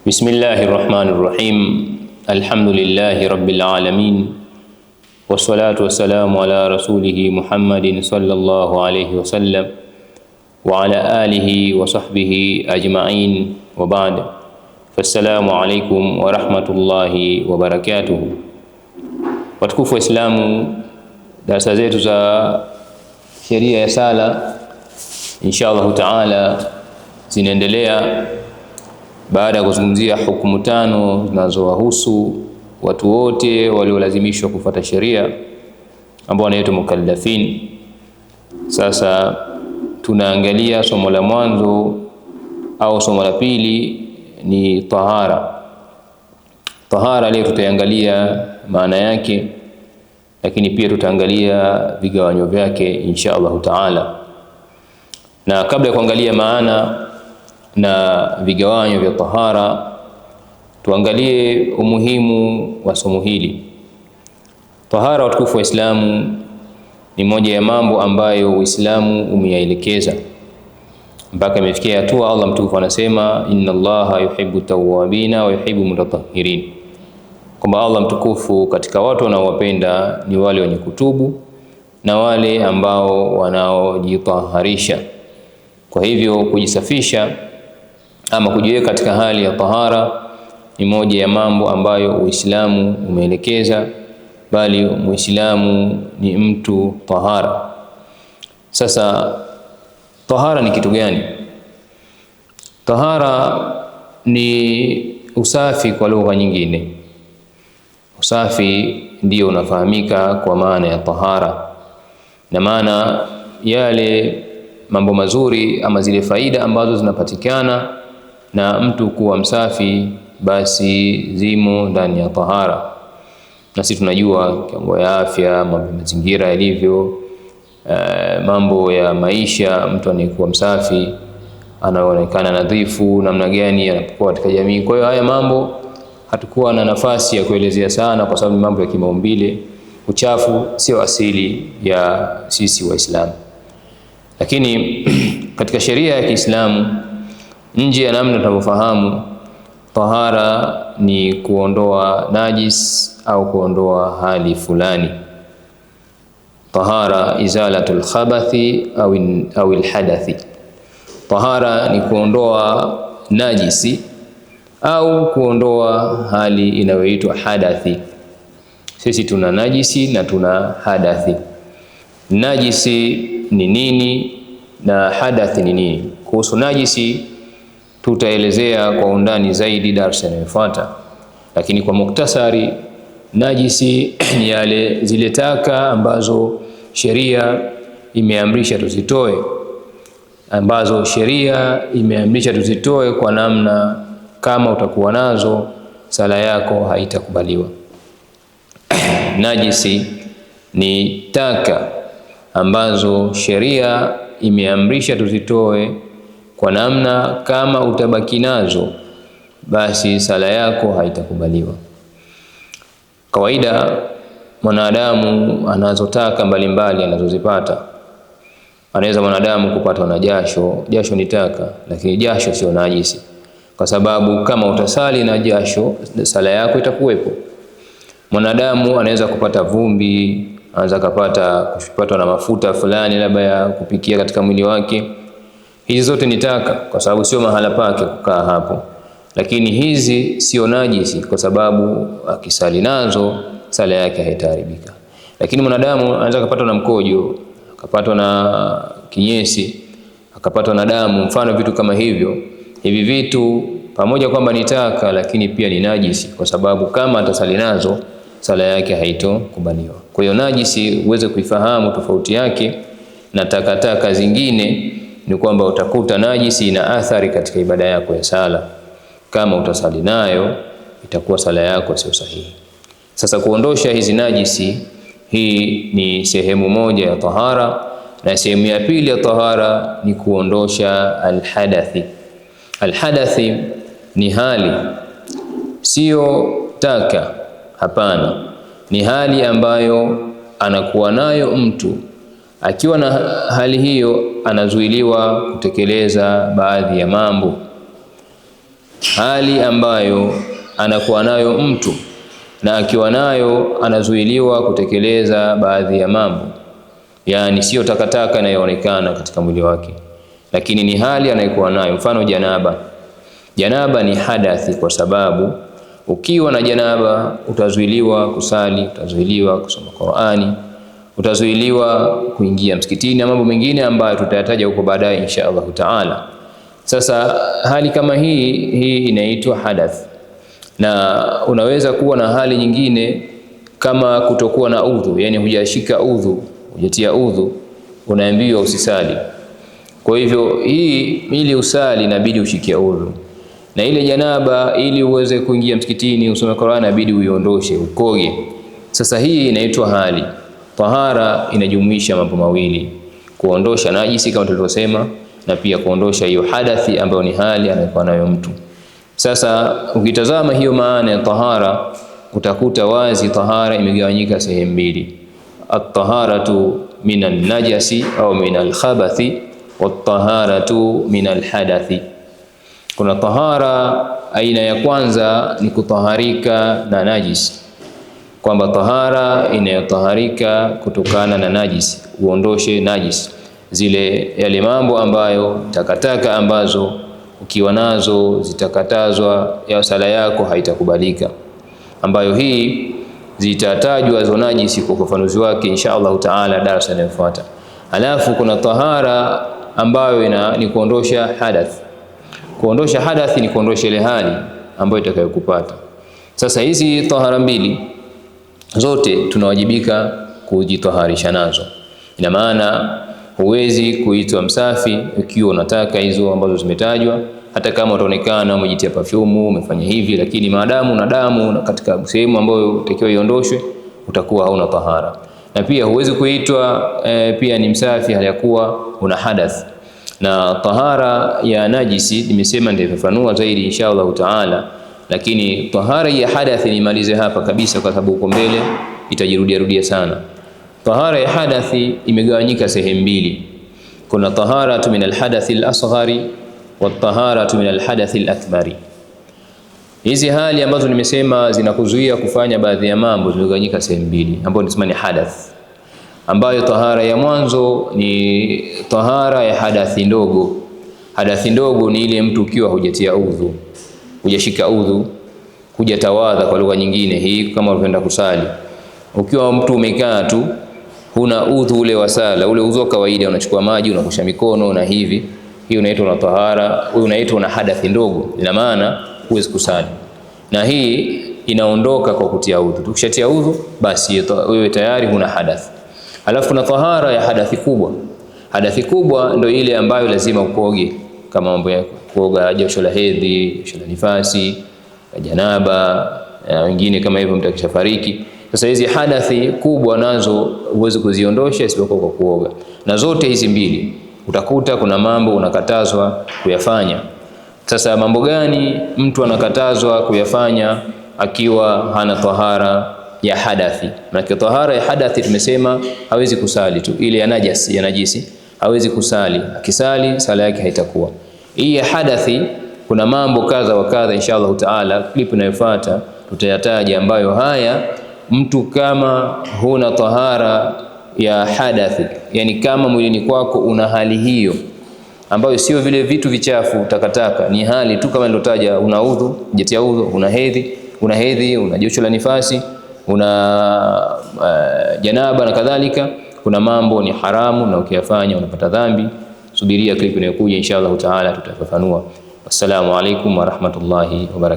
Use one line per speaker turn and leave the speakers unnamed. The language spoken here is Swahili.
Bismillahir Rahmanir Rahim. Alhamdulillahi Rabbil Alamin. Wassalatu wassalamu ala rasulihi Muhammadin sallallahu alayhi wasallam wa ala alihi wa sahbihi ajma'in wa ba'd. Fassalamu alaykum wa rahmatullahi wa barakatuh. Watukufu wa Islamu, darasa zetu za sheria ya sala inshallah taala zinaendelea baada ya kuzungumzia hukumu tano zinazowahusu watu wote waliolazimishwa kufuata sheria ambao wanaitwa mukallafin. Sasa tunaangalia somo la mwanzo au somo la pili ni tahara. Tahara leo tutaangalia maana yake, lakini pia tutaangalia vigawanyo vyake insha Allah taala. Na kabla ya kuangalia maana na vigawanyo vya tahara, tuangalie umuhimu wa somo hili. Tahara, watukufu wa Islamu, ni moja ya mambo ambayo Uislamu umeyaelekeza mpaka imefikia hatua Allah mtukufu anasema inna Allaha yuhibbu tawwabina wa yuhibbu mutatahhirin, kwamba Allah mtukufu katika watu wanaowapenda ni wale wenye kutubu na wale ambao wanaojitaharisha. Kwa hivyo kujisafisha ama kujiweka katika hali ya tahara ni moja ya mambo ambayo Uislamu umeelekeza, bali Muislamu ni mtu tahara. Sasa tahara ni kitu gani? Tahara ni usafi kwa lugha nyingine. Usafi ndio unafahamika kwa maana ya tahara, na maana yale mambo mazuri ama zile faida ambazo zinapatikana na mtu kuwa msafi basi zimo ndani ya tahara. Na sisi tunajua mambo ya afya, mambo ya mazingira yalivyo, mambo ya maisha, mtu anayekuwa msafi anaonekana nadhifu namna gani anapokuwa katika jamii. Kwa hiyo haya mambo hatakuwa na nafasi ya kuelezea sana kwa sababu mambo ya kimaumbile. Uchafu sio asili ya sisi Waislamu. Lakini katika sheria ya Kiislamu, nje ya namna tunavyofahamu, tahara ni kuondoa najis au kuondoa hali fulani. Tahara izalatul khabathi au alhadathi. Tahara ni kuondoa najisi au kuondoa hali inayoitwa hadathi. Sisi tuna najisi na tuna hadathi. Najisi ni nini na hadathi ni nini? Kuhusu najisi tutaelezea kwa undani zaidi darasa inayofuata, lakini kwa muktasari, najisi ni yale zile taka ambazo sheria imeamrisha tuzitoe, kwa namna kama utakuwa nazo sala yako haitakubaliwa. Najisi ni taka ambazo sheria imeamrisha tuzitoe kwa namna kama utabaki nazo basi sala yako haitakubaliwa. Kawaida mwanadamu anazotaka mbalimbali anazozipata. Anaweza mwanadamu kupatwa na jasho. Jasho ni taka, lakini jasho sio najisi, kwa sababu kama utasali na jasho sala yako itakuwepo. Mwanadamu anaweza kupata vumbi, anaweza kupatwa na mafuta fulani labda ya kupikia katika mwili wake. Hizi zote ni taka kwa sababu sio mahala pake kukaa hapo, lakini hizi sio najisi kwa sababu akisali nazo sala yake haitaharibika. Lakini mwanadamu anaweza kupatwa na mkojo, akapatwa na kinyesi, akapatwa na damu, mfano vitu kama hivyo. Hivi vitu pamoja kwamba ni taka, lakini pia ni najisi kwa sababu kama atasali nazo sala yake haitokubaliwa. Kwa hiyo najisi, uweze kuifahamu tofauti yake na takataka zingine, ni kwamba utakuta najisi ina athari katika ibada yako ya sala. Kama utasali nayo itakuwa sala yako sio sahihi. Sasa kuondosha hizi najisi, hii ni sehemu moja ya tahara, na sehemu ya pili ya tahara ni kuondosha alhadathi. Alhadathi ni hali, sio taka, hapana. Ni hali ambayo anakuwa nayo mtu. Akiwa na hali hiyo anazuiliwa kutekeleza baadhi ya mambo. hali ambayo anakuwa nayo mtu na akiwa nayo anazuiliwa kutekeleza baadhi ya mambo, yani sio takataka inayoonekana katika mwili wake, lakini ni hali anayokuwa nayo. Mfano janaba. Janaba ni hadathi, kwa sababu ukiwa na janaba utazuiliwa kusali, utazuiliwa kusoma Qur'ani, utazuiliwa kuingia msikitini na mambo mengine ambayo tutayataja huko baadaye insha Allah taala. Sasa hali kama hii inaitwa hadath. Na unaweza kuwa na hali nyingine kama kutokuwa na udhu, yani hujashika udhu, hujatia udhu, unaambiwa usisali. Kwa hivyo hii ili usali inabidi ushikie udhu. Na ile janaba ili uweze kuingia msikitini usome Qur'an inabidi uiondoshe, ukoge. Sasa hii inaitwa hali. Tahara inajumuisha mambo mawili, kuondosha najisi kama tulivyosema, na pia kuondosha hiyo hadathi ambayo ni hali anayokuwa nayo mtu. Sasa ukitazama hiyo maana ya tahara, utakuta wazi tahara imegawanyika sehemu mbili: at-taharatu minan najasi au minal khabathi, wat-taharatu minal hadathi. Kuna tahara aina ya kwanza ni kutaharika na najisi, kwamba tahara inayotaharika kutokana na najisi, uondoshe najisi, zile yale mambo ambayo takataka ambazo ukiwa nazo zitakatazwa, ya sala yako haitakubalika, ambayo hii zitatajwa hizo najisi kwa ufafanuzi wake insha Allah taala darasa linalofuata. Alafu kuna tahara ambayo ni kuondosha hadath. Kuondosha hadathi ni kuondosha ile hali ambayo itakayokupata. Sasa hizi tahara mbili zote tunawajibika kujitaharisha nazo. Ina maana huwezi kuitwa msafi ukiwa unataka hizo ambazo zimetajwa, hata kama utaonekana umejitia perfume, umefanya hivi, lakini maadamu una damu katika sehemu ambayo utakiwa iondoshwe, utakuwa hauna tahara. Na pia huwezi kuitwa pia ni msafi hali ya kuwa una hadath. Na tahara ya najisi nimesema nitafafanua zaidi insha Allah taala, lakini tahara ya hadathi nimalize hapa kabisa, kwa sababu huko mbele itajirudia sana. Tahara ya hadathi imegawanyika sehemu mbili. Kuna taharatu min alhadathi al-asghari wa taharatu min alhadathi al-akbari. Hizi hali ambazo nimesema zinakuzuia kufanya baadhi ya mambo zimegawanyika sehemu mbili, ambapo nisema ni hadath, ambayo tahara ya mwanzo ni tahara ya hadathi ndogo. Hadathi ndogo ni ile mtu ukiwa hujatia udhu, hujashika udhu, hujatawadha kwa lugha nyingine hii, kama unapenda kusali, ukiwa mtu umekaa tu huna udhu ule wa sala, ule udhu wa kawaida, unachukua maji unakosha mikono na hivi, hii unaitwa na tahara, hii unaitwa na hadathi ndogo. Ina maana huwezi kusali, na hii inaondoka kwa kutia udhu. Tukishatia udhu basi wewe tayari huna hadath. Alafu kuna tahara ya hadathi kubwa. Hadathi kubwa ndio ile ambayo lazima ukoge, kama mambo ya kuoga jasho la hedhi, jasho la nifasi, janaba na wengine kama hivyo mtakishafariki. Sasa hizi hadathi kubwa nazo huwezi kuziondosha isipokuwa kwa kuoga. Na zote hizi mbili utakuta kuna mambo unakatazwa kuyafanya. Sasa mambo gani mtu anakatazwa kuyafanya akiwa hana tahara ya hadathi? Na tahara ya hadathi tumesema hawezi kusali tu, ile ya najisi hawezi kusali, akisali sala yake haitakuwa. Hii ya hadathi kuna mambo kadha wa kadha inshallah taala, clip inayofuata tutayataja, ambayo haya mtu kama huna tahara ya hadathi, yani kama mwilini kwako una hali hiyo ambayo sio vile vitu vichafu takataka, ni hali tu kama nilotaja, una udhu, hujatia udhu, una hedhi, una josho la nifasi, una janaba na kadhalika, kuna mambo ni haramu na ukiyafanya unapata dhambi. Subiria clip inayokuja inshallah taala tutafafanua. Assalamu alaikum wa rahmatullahi wa barakatuh.